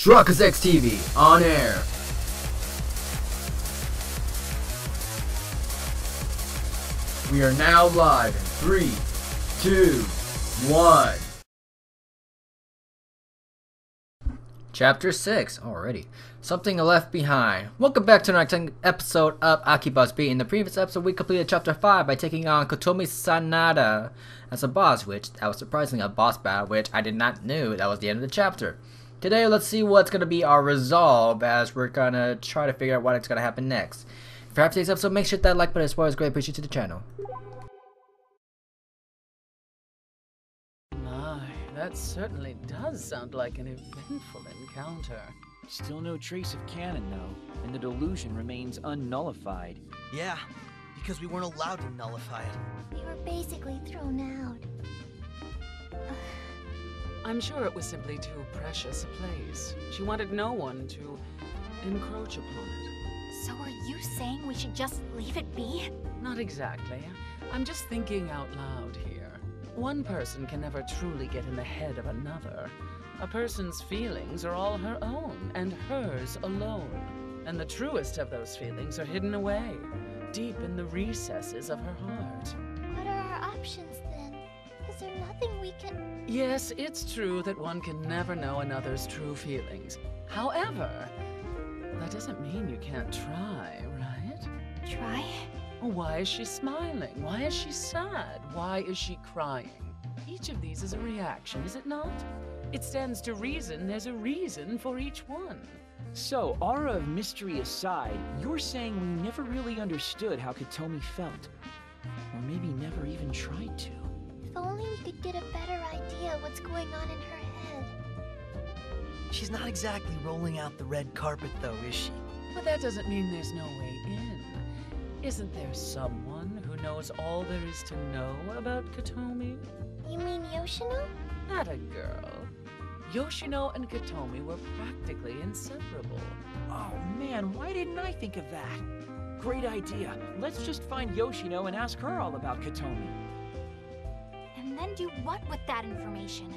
Truckers X TV on air. We are now live in 3, 2, 1. Chapter 6 already. Something left behind. Welcome back to the next episode of Akiba's Beat. In the previous episode, we completed Chapter 5 by taking on Kotomi Sanada as a boss, which that was surprisingly a boss battle, which I did not know that was the end of the chapter. Today, let's see what's going to be our resolve as we're going to try to figure out what's going to happen next. If you have today's episode, make sure to hit that like button as well as great appreciation to the channel. That certainly does sound like an eventful encounter. Still no trace of Canon, though, and the delusion remains unnullified. Yeah, because we weren't allowed to nullify it. We were basically thrown out. I'm sure it was simply too precious a place. She wanted no one to encroach upon it. So are you saying we should just leave it be? Not exactly. I'm just thinking out loud here. One person can never truly get in the head of another. A person's feelings are all her own, and hers alone. And the truest of those feelings are hidden away, deep in the recesses of her heart. What are our options then? Is there nothing we can... Yes, it's true that one can never know another's true feelings. However, that doesn't mean you can't try, right? Try? Why is she smiling? Why is she sad? Why is she crying? Each of these is a reaction, is it not? It stands to reason there's a reason for each one. So, aura of mystery aside, you're saying we never really understood how Kotomi felt. Or maybe never even tried to. If only we could get a better idea what's going on in her head. She's not exactly rolling out the red carpet, though, is she? But that doesn't mean there's no way in. Isn't there someone who knows all there is to know about Kotomi? You mean Yoshino? Not a girl. Yoshino and Kotomi were practically inseparable. Oh man, why didn't I think of that? Great idea. Let's just find Yoshino and ask her all about Kotomi. And then do what with that information?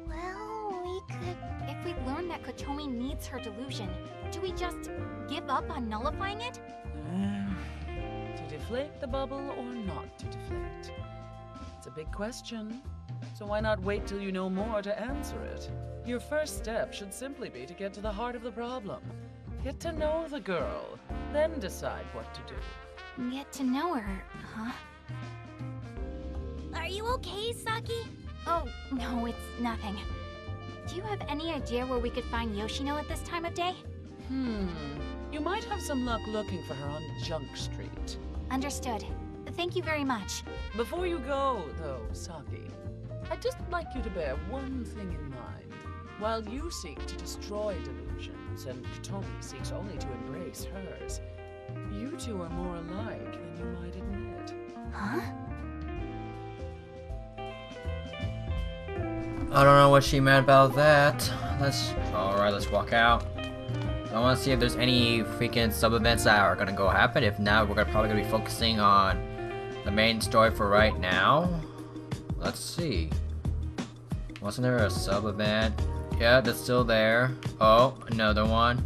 Well, we could... If we learn that Kotomi needs her delusion, do we just give up on nullifying it? To deflate the bubble or not to deflate? It's a big question. So why not wait till you know more to answer it? Your first step should simply be to get to the heart of the problem. Get to know the girl, then decide what to do. Get to know her, huh? Are you okay, Saki? Oh, no, it's nothing. Do you have any idea where we could find Yoshino at this time of day? You might have some luck looking for her on Junk Street. Understood. Thank you very much. Before you go, though, Saki, I'd just like you to bear one thing in mind. While you seek to destroy delusions, and Kotomi seeks only to embrace hers, you two are more alike than you might admit. Huh? I don't know what she meant about that. Alright, let's walk out. I want to see if there's any freaking sub-events that are gonna go happen. If not, we're probably gonna be focusing on the main story for right now. Let's see. Wasn't there a sub-event? Yeah, that's still there. Oh, another one.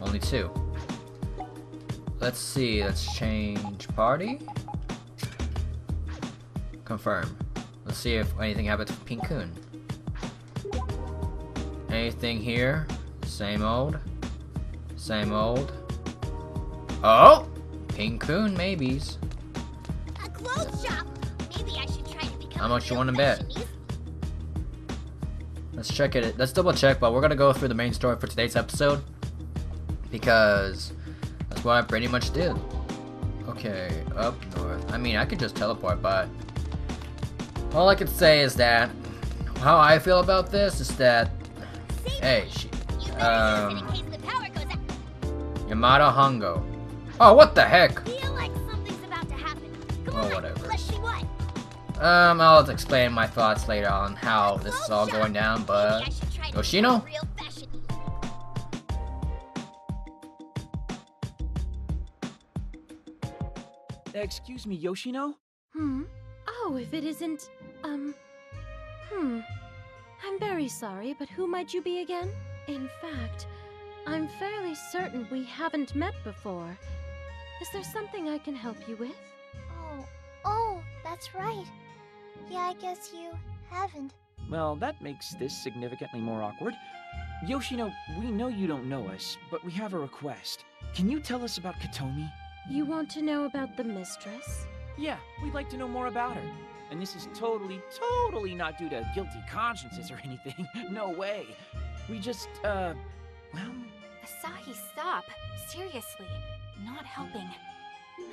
Only 2. Let's see. Let's change party. Confirm. Let's see if anything happens with Pink-kun. Anything here? Same old. Same old. Oh! Pink-kun maybes. A clothes shop! Maybe I should try to become How much you want to bet? Let's check it. Let's double check, but we're gonna go through the main story for today's episode. Because that's what I pretty much did. Okay, up north. I mean, I could just teleport, but all I can say is that how I feel about this is that hey, Yamada Hongo. Oh, what the heck? Feel like something's about to happen. Come on, whatever. let's see what. I'll explain my thoughts later on how this is all going down, but Yoshino? Excuse me, Yoshino? Oh, if it isn't, I'm very sorry, but who might you be again? In fact, I'm fairly certain we haven't met before. Is there something I can help you with? Oh, that's right. Yeah, I guess you haven't. Well, that makes this significantly more awkward. Yoshino, we know you don't know us, but we have a request. Can you tell us about Katomi? You want to know about the mistress? Yeah, we'd like to know more about her. And this is totally not due to guilty consciences or anything. No way. We just, well... Asahi, stop. Seriously. Not helping.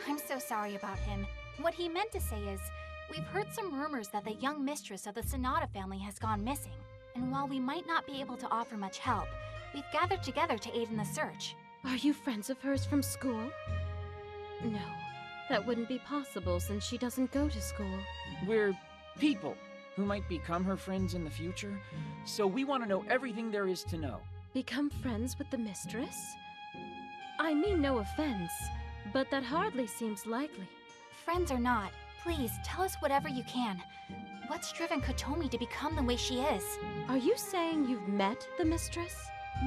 I'm so sorry about him. What he meant to say is, we've heard some rumors that the young mistress of the Sanada family has gone missing. And while we might not be able to offer much help, we've gathered together to aid in the search. Are you friends of hers from school? No, that wouldn't be possible since she doesn't go to school. We're people who might become her friends in the future, so we want to know everything there is to know. Become friends with the mistress? I mean no offense, but that hardly seems likely. Friends or not, please tell us whatever you can. What's driven Kotomi to become the way she is? Are you saying you've met the mistress?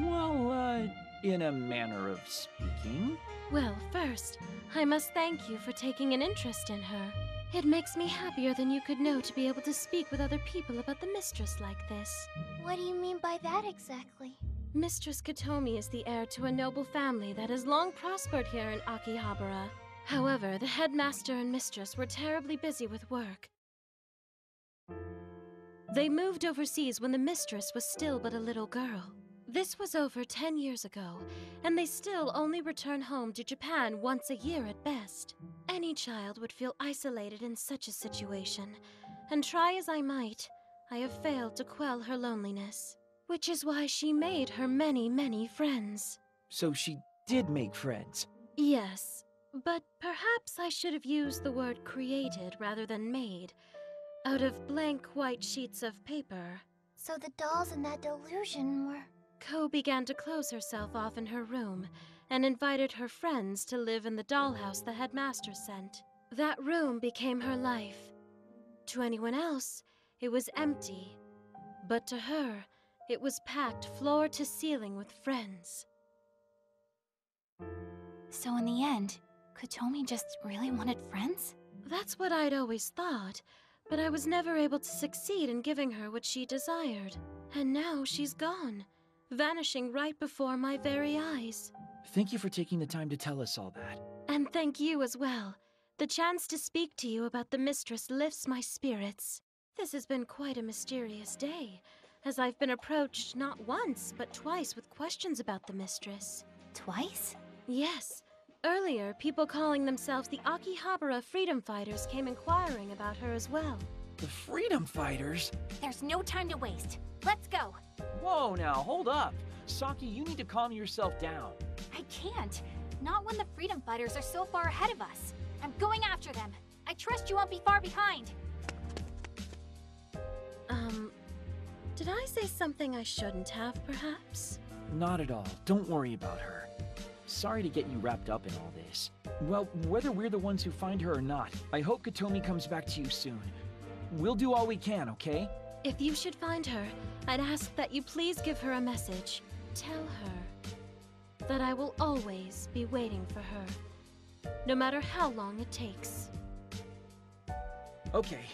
Well, in a manner of speaking. Well, first, I must thank you for taking an interest in her. It makes me happier than you could know to be able to speak with other people about the mistress like this. What do you mean by that exactly? Mistress Katomi is the heir to a noble family that has long prospered here in Akihabara. However, the headmaster and mistress were terribly busy with work. They moved overseas when the mistress was still but a little girl. This was over 10 years ago, and they still only return home to Japan once a year at best. Any child would feel isolated in such a situation, and try as I might, I have failed to quell her loneliness. Which is why she made her many friends. So she did make friends? Yes, but perhaps I should have used the word created rather than made, out of blank white sheets of paper. So the dolls in that delusion were... Ko began to close herself off in her room and invited her friends to live in the dollhouse the headmaster sent. That room became her life. To anyone else, it was empty, but to her, it was packed floor to ceiling with friends. So in the end, Kotomi just really wanted friends? That's what I'd always thought, but I was never able to succeed in giving her what she desired. And now she's gone, vanishing right before my very eyes. Thank you for taking the time to tell us all that. And thank you as well. The chance to speak to you about the mistress lifts my spirits. This has been quite a mysterious day, as I've been approached not once, but twice with questions about the mistress. Twice? Yes. Earlier, people calling themselves the Akihabara Freedom Fighters came inquiring about her as well. The Freedom Fighters? There's no time to waste. Let's go. Whoa, now, hold up. Saki, you need to calm yourself down. I can't. Not when the Freedom Fighters are so far ahead of us. I'm going after them. I trust you won't be far behind. Did I say something I shouldn't have, perhaps? Not at all. Don't worry about her. Sorry to get you wrapped up in all this. Well, whether we're the ones who find her or not, I hope Kotomi comes back to you soon. We'll do all we can, okay? If you should find her, I'd ask that you please give her a message. Tell her that I will always be waiting for her, no matter how long it takes. Okay,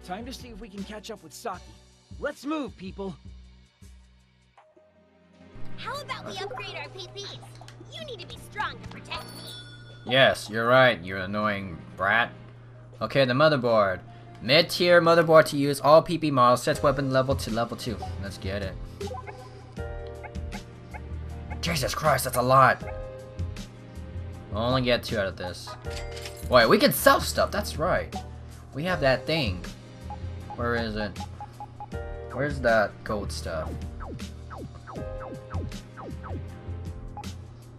time to see if we can catch up with Saki. Let's move, people! How about we upgrade our PPs? You need to be strong to protect me. Yes, you're right, you annoying brat. Okay, the motherboard. Mid-tier motherboard to use all PP models, sets weapon level to level 2. Let's get it. Jesus Christ, that's a lot. We'll only get 2 out of this. Wait, we can sell stuff, that's right. We have that thing. Where is it? Where's that gold stuff?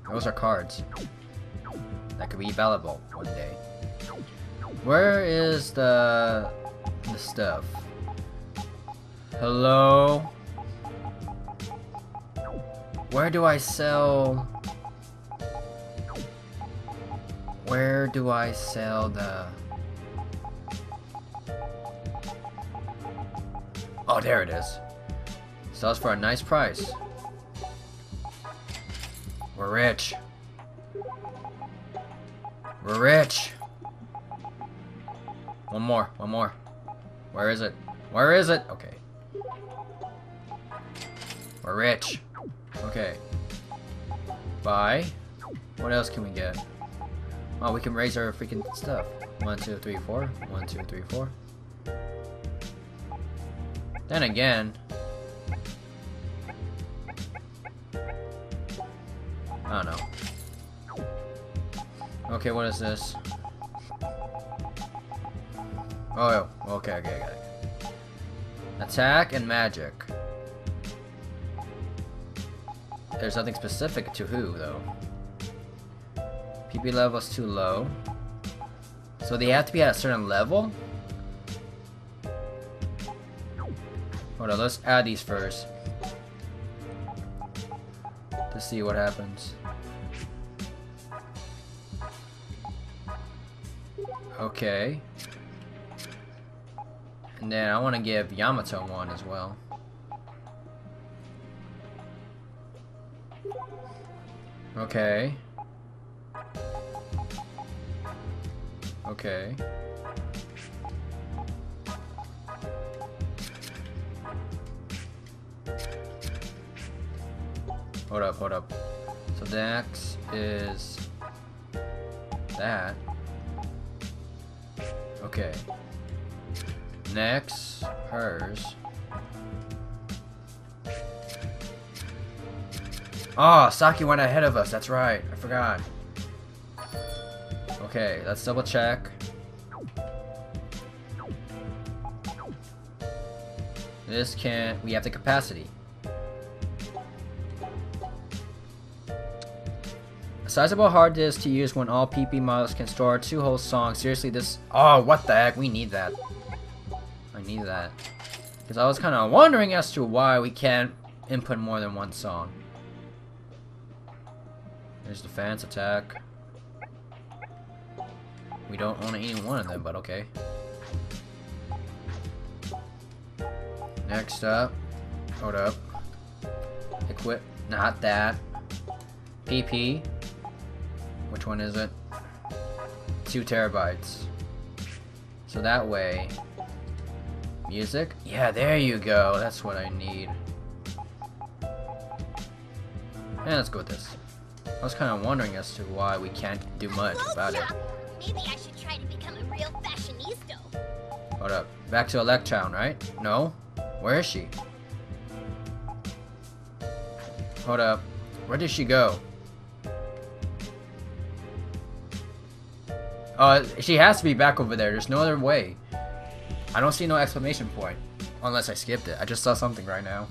Those are cards. That could be valuable one day. Where is the stuff? Hello? Where do I sell? Where do I sell the... Oh, there it is. Sells for a nice price. We're rich. We're rich. One more. Where is it? Where is it? Okay. We're rich. Okay. Buy. What else can we get? Oh, we can raise our freaking stuff. 1, 2, 3, 4. 1, 2, 3, 4. Then again, I don't know. Okay, what is this? Oh, okay, I got it. Attack and magic. There's nothing specific to who, though. PP level is too low. So they have to be at a certain level? Hold on, let's add these first. To see what happens. Okay. And then I want to give Yamato one as well. Okay. Okay. Hold up. So next is that. Okay. Next, hers. Oh, Saki went ahead of us. That's right. I forgot. Okay, let's double check. This can't. We have the capacity. A sizable hard disk to use when all PP models can store 2 whole songs. Seriously, this. Oh, what the heck? We need that. I need that. Because I was kind of wondering as to why we can't input more than 1 song. There's defense, attack. We don't own any one of them, but okay. Next up. Hold up. Equip. Not that. PP. Which one is it? 2 terabytes. So that way. Music? Yeah, there you go. That's what I need. And let's go with this. I was kind of wondering as to why we can't do much about it. Maybe I should try to become a real fashionista. Hold up. Back to Electown, right? No? Where is she? Hold up. Where did she go? She has to be back over there. There's no other way. I don't see no exclamation point. Unless I skipped it. I just saw something right now.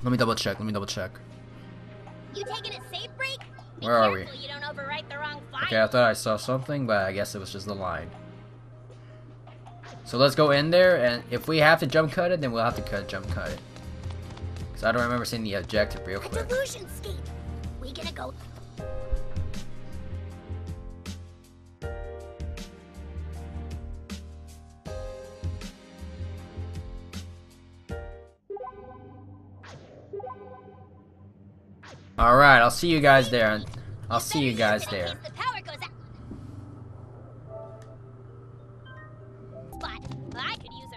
Let me double check. You taking a safe break? Be Where are we? careful you don't overwrite the wrong file. Okay, I thought I saw something, but I guess it was just the line. So let's go in there, and if we have to jump cut it, then we'll have to jump cut it. Because I don't remember seeing the objective real quick. Delusion scape. We gonna go. Alright, I'll see you guys there. I'll see you guys there. The power goes out. Spot. I could use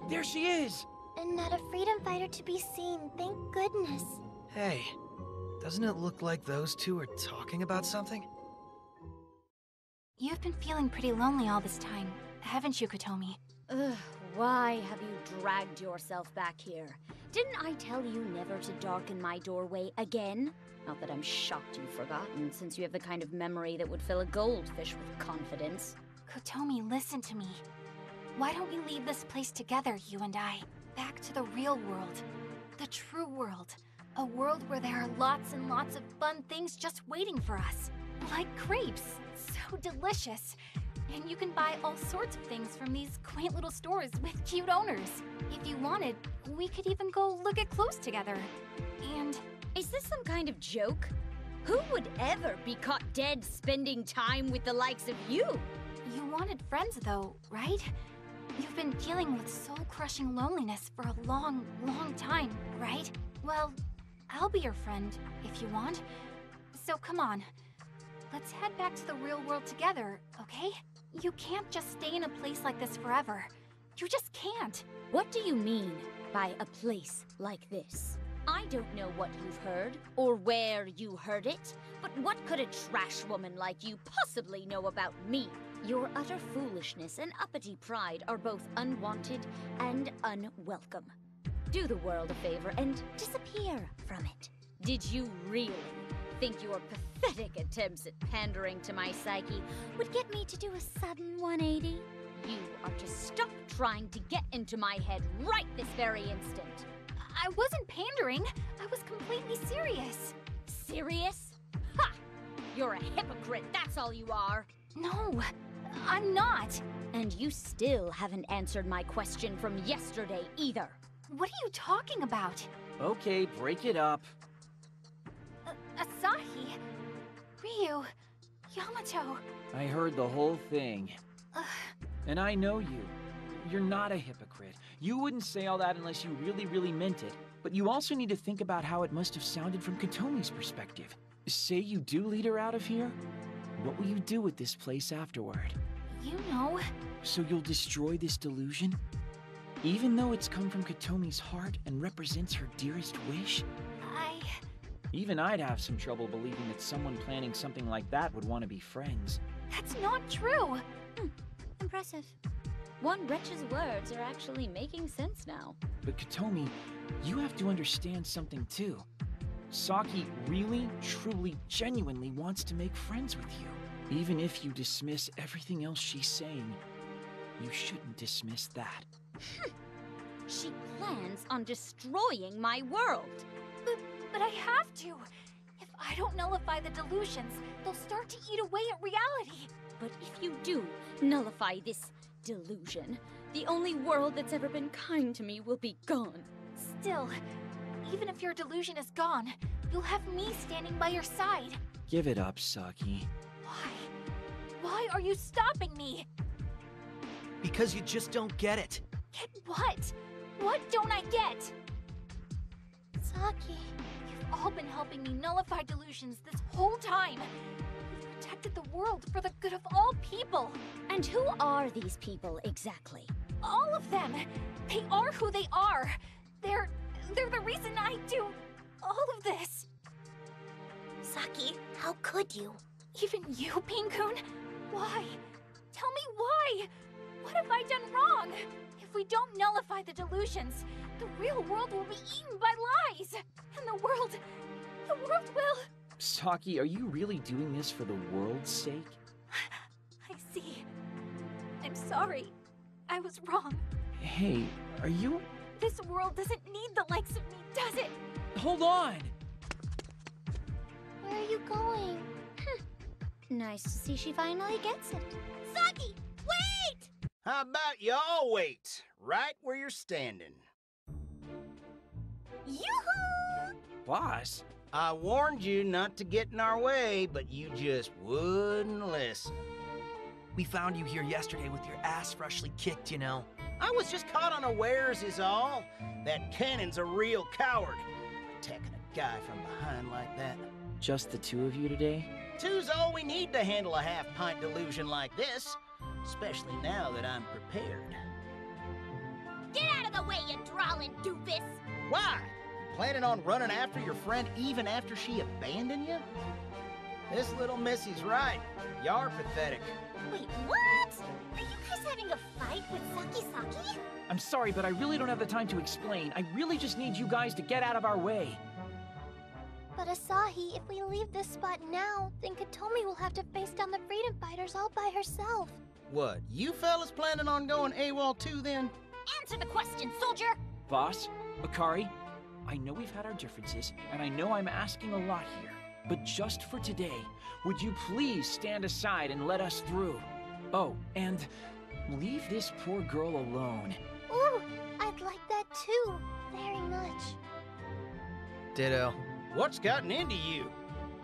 a. There she is! And not a freedom fighter to be seen, thank goodness. Hey, doesn't it look like those two are talking about something? You've been feeling pretty lonely all this time, haven't you, Kotomi? Ugh, why have you dragged yourself back here? Didn't I tell you never to darken my doorway again? Not that I'm shocked you've forgotten, since you have the kind of memory that would fill a goldfish with confidence. Kotomi, listen to me. Why don't we leave this place together, you and I? Back to the real world. The true world. A world where there are lots and lots of fun things just waiting for us. Like grapes. So delicious. And you can buy all sorts of things from these quaint little stores with cute owners. If you wanted, we could even go look at clothes together. And... Is this some kind of joke? Who would ever be caught dead spending time with the likes of you? You wanted friends though, right? You've been dealing with soul-crushing loneliness for a long, long time, right? Well, I'll be your friend, if you want. So come on. Let's head back to the real world together, okay? You can't just stay in a place like this forever. You just can't. What do you mean by a place like this? I don't know what you've heard, or where you heard it, but what could a trash woman like you possibly know about me? Your utter foolishness and uppity pride are both unwanted and unwelcome. Do the world a favor and disappear from it. Did you really think your pathetic attempts at pandering to my psyche would get me to do a sudden 180? You are to stop trying to get into my head right this very instant. I wasn't pandering. I was completely serious. Serious? Ha! You're a hypocrite, that's all you are. No, I'm not. And you still haven't answered my question from yesterday either. What are you talking about? Okay, break it up. Asahi, Ryu, Yamato. I heard the whole thing. Ugh. And I know you. You're not a hypocrite. You wouldn't say all that unless you really, really meant it. But you also need to think about how it must have sounded from Katomi's perspective. Say you do lead her out of here? What will you do with this place afterward? You know. So you'll destroy this delusion? Even though it's come from Katomi's heart and represents her dearest wish? Even I'd have some trouble believing that someone planning something like that would want to be friends. That's not true. Impressive. One wretch's words are actually making sense now. But Katomi, you have to understand something too. Saki really, truly, genuinely wants to make friends with you. Even if you dismiss everything else she's saying, you shouldn't dismiss that. She plans on destroying my world. But I have to. If I don't nullify the delusions, they'll start to eat away at reality. But if you do nullify this delusion, the only world that's ever been kind to me will be gone. Still, even if your delusion is gone, you'll have me standing by your side. Give it up, Saki. Why? Why are you stopping me? Because you just don't get it. Get what? What don't I get? Saki. You've all been helping me nullify delusions this whole time. You've protected the world for the good of all people. And who are these people exactly? All of them. They are who they are. They're the reason I do all of this. Saki, how could you? Even you, Pinkoon? Why? Tell me why? What have I done wrong? If we don't nullify the delusions, the real world will be eaten by lies. And the world will... Saki, are you really doing this for the world's sake? I see. I'm sorry. I was wrong. Hey, are you... This world doesn't need the likes of me, does it? Hold on! Where are you going? Nice to see she finally gets it. Saki, wait! How about y'all wait, right where you're standing? Yoo-hoo! Boss? I warned you not to get in our way, but you just wouldn't listen. We found you here yesterday with your ass freshly kicked, you know. I was just caught unawares is all. That cannon's a real coward. Attacking a guy from behind like that. Just the two of you today? Two's all we need to handle a half-pint delusion like this. Especially now that I'm prepared. Get out of the way, you drawling doofus! Why? You planning on running after your friend even after she abandoned you? This little missy's right. You're pathetic. Wait, what? Are you guys having a fight with Saki? I'm sorry, but I really don't have the time to explain. I really just need you guys to get out of our way. But Asahi, if we leave this spot now, then Katomi will have to face down the freedom fighters all by herself. What, you fellas planning on going AWOL too then? Answer the question, soldier! Boss, Akari, I know we've had our differences, and I know I'm asking a lot here. But just for today, would you please stand aside and let us through? Oh, and leave this poor girl alone. Ooh, I'd like that too, very much. Ditto. What's gotten into you?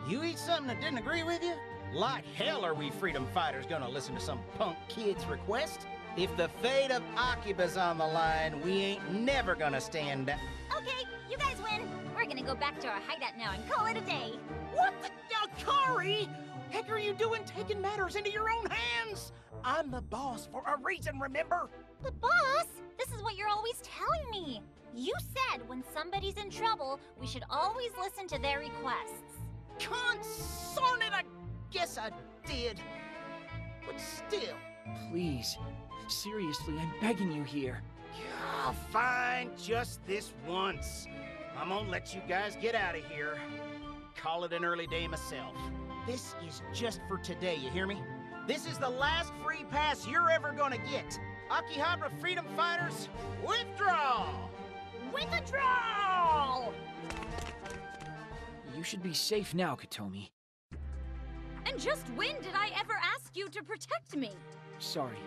You eat something that didn't agree with you? Like hell are we freedom fighters gonna listen to some punk kid's request? If the fate of Akiba's on the line, we ain't never gonna stand down. Okay, you guys win. We're gonna go back to our hideout now and call it a day. What the... Kari! Heck are you doing taking matters into your own hands? I'm the boss for a reason, remember? But boss, this is what you're always telling me. You said when somebody's in trouble, we should always listen to their requests. Consarn it, I guess I did. But still. Please. Seriously, I'm begging you here. Yeah, fine, just this once. I'm gonna let you guys get out of here. Call it an early day myself. This is just for today, you hear me? This is the last free pass you're ever gonna get. Akihabara Freedom Fighters, withdraw! Withdraw! You should be safe now, Katomi. And just when did I ever ask you to protect me? Sorry.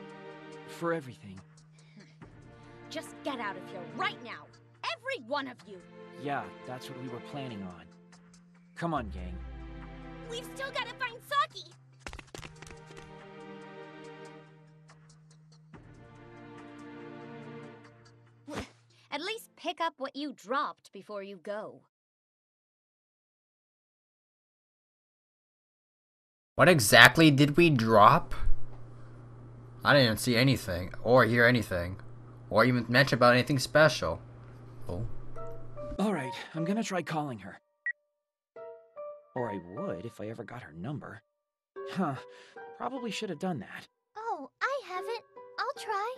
For everything. Just get out of here right now. Every one of you. Yeah, that's what we were planning on. Come on, gang. We've still got to find Saki. At least pick up what you dropped before you go. What exactly did we drop? I didn't see anything, or hear anything, or even mention about anything special. Oh. Alright, I'm gonna try calling her. Or I would if I ever got her number. Huh, probably should have done that. Oh, I have it. I'll try.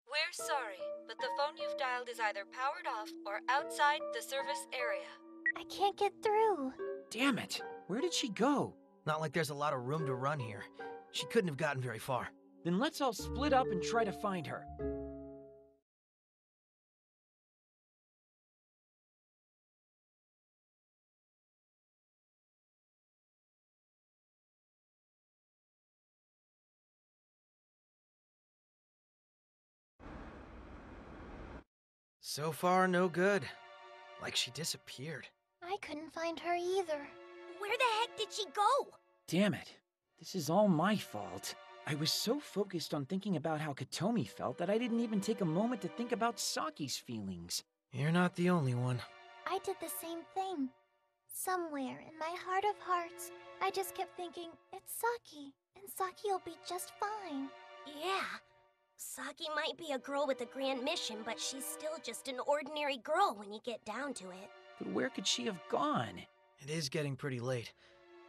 We're sorry, but the phone you've dialed is either powered off or outside the service area. I can't get through. Damn it! Where did she go? Not like there's a lot of room to run here. She couldn't have gotten very far. Then let's all split up and try to find her. So far, no good. Like she disappeared. I couldn't find her either. Where the heck did she go? Damn it. This is all my fault. I was so focused on thinking about how Katomi felt that I didn't even take a moment to think about Saki's feelings. You're not the only one. I did the same thing. Somewhere in my heart of hearts, I just kept thinking, it's Saki, and Saki will be just fine. Yeah. Saki might be a girl with a grand mission, but she's still just an ordinary girl when you get down to it. But where could she have gone? It is getting pretty late.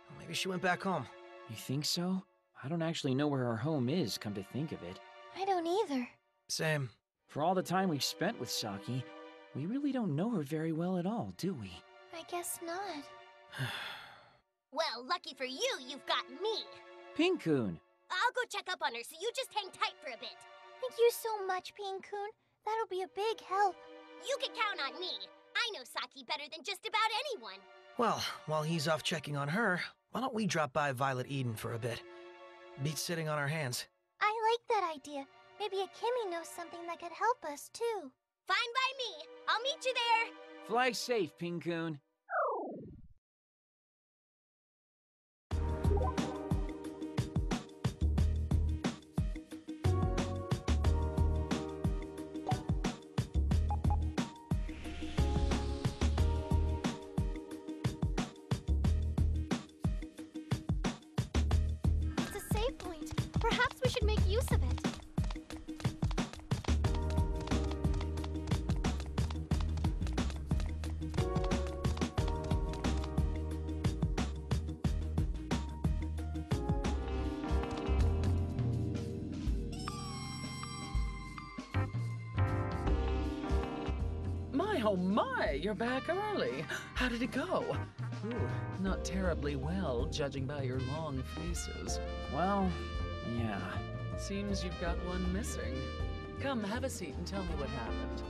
Well, maybe she went back home. You think so? I don't actually know where her home is, come to think of it. I don't either. Same. For all the time we've spent with Saki, we really don't know her very well at all, do we? I guess not. Well, lucky for you, you've got me. Pinkun! I'll go check up on her, so you just hang tight for a bit. Thank you so much, Pinkun. That'll be a big help. You can count on me. I know Saki better than just about anyone. Well, while he's off checking on her, why don't we drop by Violet Eden for a bit? Beats sitting on our hands. I like that idea. Maybe Akemi knows something that could help us, too. Fine by me. I'll meet you there. Fly safe, Pinkun. It's a save point. Perhaps we should make use of it. My, oh my, you're back early. How did it go? Ooh, not terribly well, judging by your long faces. Well, yeah. Seems you've got one missing. Come, have a seat and tell me what happened.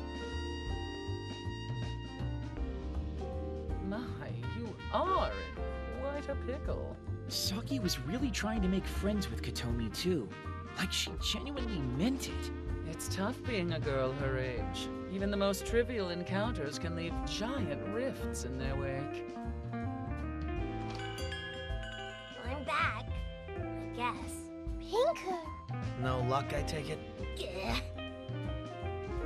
My, you are in quite a pickle. Saki was really trying to make friends with Katomi, too. Like she genuinely meant it. It's tough being a girl her age. Even the most trivial encounters can leave giant rifts in their wake. I'm back. Pink-kun. No luck, I take it? Gah.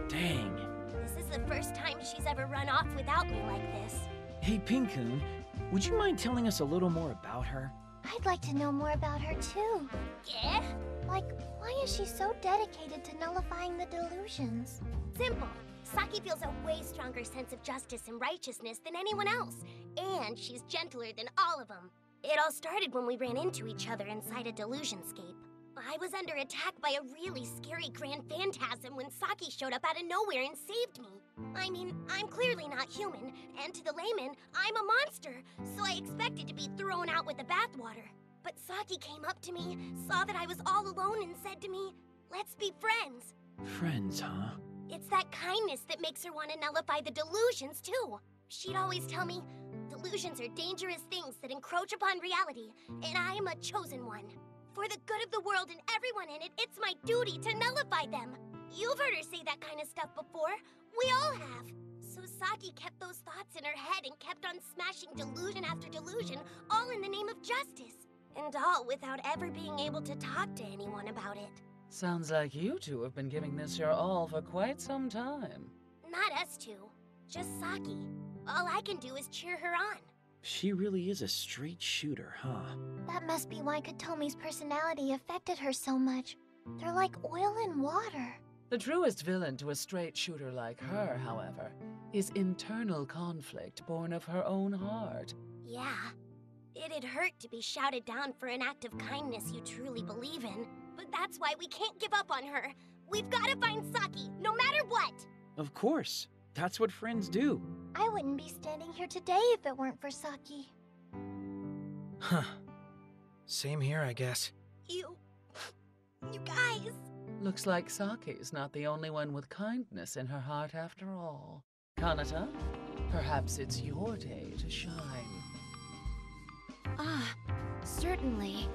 Dang. This is the first time she's ever run off without me like this. Hey, Pink-kun, would you mind telling us a little more about her? I'd like to know more about her too. Yeah? Like, why is she so dedicated to nullifying the delusions? Simple. Saki feels a way stronger sense of justice and righteousness than anyone else. And she's gentler than all of them. It all started when we ran into each other inside a delusionscape. I was under attack by a really scary grand phantasm when Saki showed up out of nowhere and saved me. I mean, I'm clearly not human, and to the layman, I'm a monster, so I expected to be thrown out with the bathwater. But Saki came up to me, saw that I was all alone, and said to me, "Let's be friends." Friends, huh? It's that kindness that makes her want to nullify the delusions, too. She'd always tell me, delusions are dangerous things that encroach upon reality, and I am a chosen one. For the good of the world and everyone in it, it's my duty to nullify them. You've heard her say that kind of stuff before. We all have. So Saki kept those thoughts in her head and kept on smashing delusion after delusion, all in the name of justice. And all without ever being able to talk to anyone about it. Sounds like you two have been giving this your all for quite some time. Not us two. Just Saki. All I can do is cheer her on. She really is a straight shooter, huh? That must be why Kotomi's personality affected her so much. They're like oil and water. The truest villain to a straight shooter like her, however, is internal conflict born of her own heart. Yeah. It'd hurt to be shouted down for an act of kindness you truly believe in. But that's why we can't give up on her. We've got to find Saki, no matter what! Of course. That's what friends do. I wouldn't be standing here today if it weren't for Saki. Huh. Same here, I guess. You guys... Looks like Saki's not the only one with kindness in her heart after all. Kanata, perhaps it's your day to shine. Ah, certainly.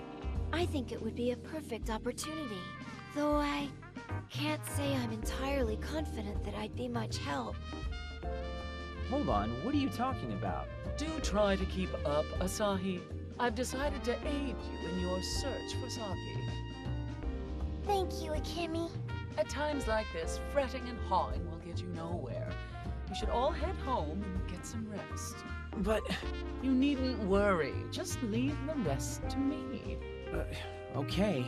I think it would be a perfect opportunity. Though I can't say I'm entirely confident that I'd be much help. Hold on, what are you talking about? Do try to keep up, Asahi. I've decided to aid you in your search for Saki. Thank you, Akemi. At times like this, fretting and hawing will get you nowhere. We should all head home and get some rest. But... You needn't worry. Just leave the rest to me. Okay.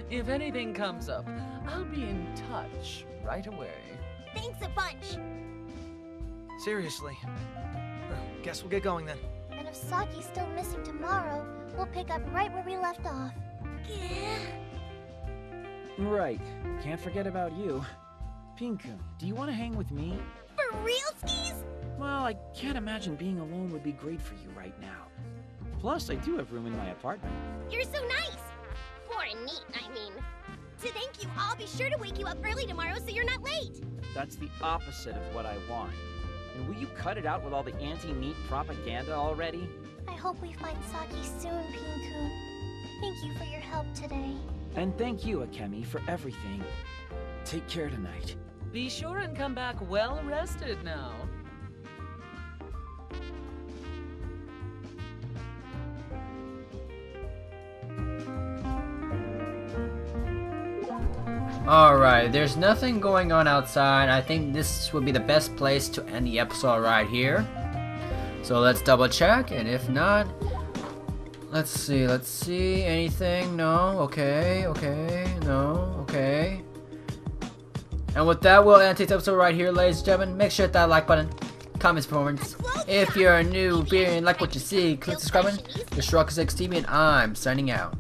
If anything comes up, I'll be in touch right away. Thanks a bunch. Seriously. Guess we'll get going then. And if Saki's still missing tomorrow, we'll pick up right where we left off. Right. Can't forget about you. Pink-kun, do you want to hang with me? For real, skis? Well, I can't imagine being alone would be great for you right now. Plus, I do have room in my apartment. You're so nice. Poor and neat, I mean. To thank you, I'll be sure to wake you up early tomorrow so you're not late. That's the opposite of what I want. And will you cut it out with all the anti-neat propaganda already? I hope we find Saki soon, Pink-kun. Thank you for your help today. And thank you, Akemi, for everything. Take care tonight. Be sure and come back well rested now. Alright, there's nothing going on outside. I think this would be the best place to end the episode right here. So let's double check, and if not, let's see, anything? No, okay, no, okay. And with that, we'll end today's episode right here, ladies and gentlemen. Make sure to hit that like button, comment, performance. If you're a new viewer and like what you see, click subscribe. The Shrug6 TV, and I'm signing out.